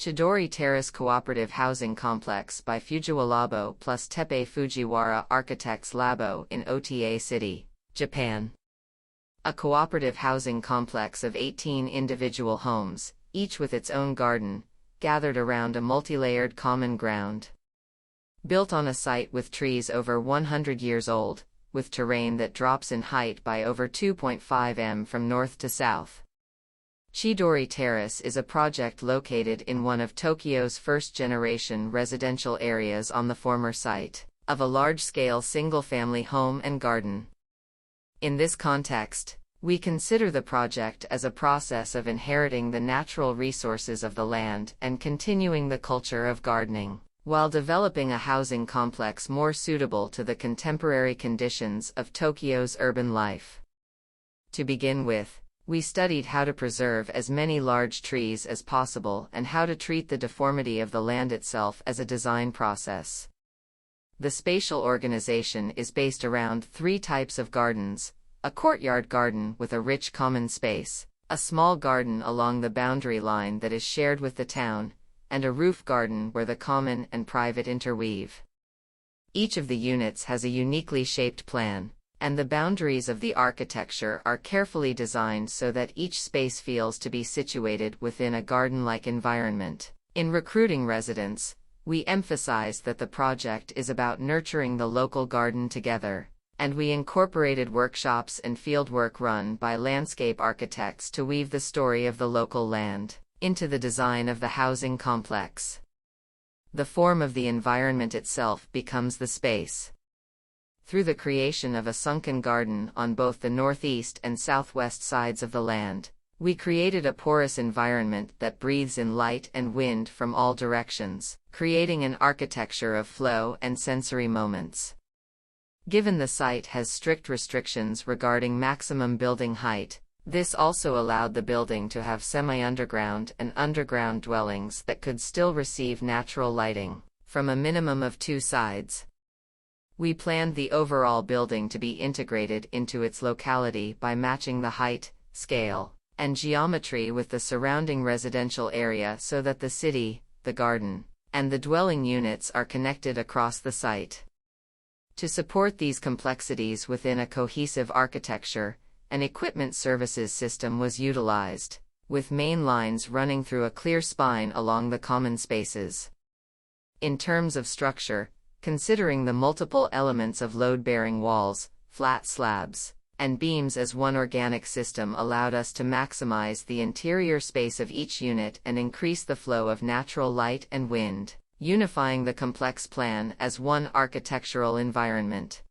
CHIDORI Terrace Cooperative Housing Complex by FUJIWALABO plus Teppei Fujiwara Architects Labo in Ota City, Japan. A cooperative housing complex of 18 individual homes, each with its own garden, gathered around a multi-layered common ground. Built on a site with trees over 100 years old, with terrain that drops in height by over 2.5 m from north to south. Chidori Terrace is a project located in one of Tokyo's first-generation residential areas on the former site of a large-scale single-family home and garden. In this context, we consider the project as a process of inheriting the natural resources of the land and continuing the culture of gardening, while developing a housing complex more suitable to the contemporary conditions of Tokyo's urban life. To begin with, we studied how to preserve as many large trees as possible and how to treat the deformity of the land itself as a design process. The spatial organization is based around 3 types of gardens: a courtyard garden with a rich common space, a small garden along the boundary line that is shared with the town, and a roof garden where the common and private interweave. Each of the units has a uniquely shaped plan, and the boundaries of the architecture are carefully designed so that each space feels to be situated within a garden-like environment. In recruiting residents, we emphasize that the project is about nurturing the local garden together, and we incorporated workshops and fieldwork run by landscape architects to weave the story of the local land into the design of the housing complex. The form of the environment itself becomes the space. Through the creation of a sunken garden on both the northeast and southwest sides of the land, we created a porous environment that breathes in light and wind from all directions, creating an architecture of flow and sensory moments. Given the site has strict restrictions regarding maximum building height, this also allowed the building to have semi-underground and underground dwellings that could still receive natural lighting from a minimum of 2 sides. We planned the overall building to be integrated into its locality by matching the height, scale, and geometry with the surrounding residential area so that the city, the garden, and the dwelling units are connected across the site. To support these complexities within a cohesive architecture, an equipment services system was utilized, with main lines running through a clear spine along the common spaces. In terms of structure, considering the multiple elements of load-bearing walls, flat slabs, and beams as one organic system allowed us to maximize the interior space of each unit and increase the flow of natural light and wind, unifying the complex plan as one architectural environment.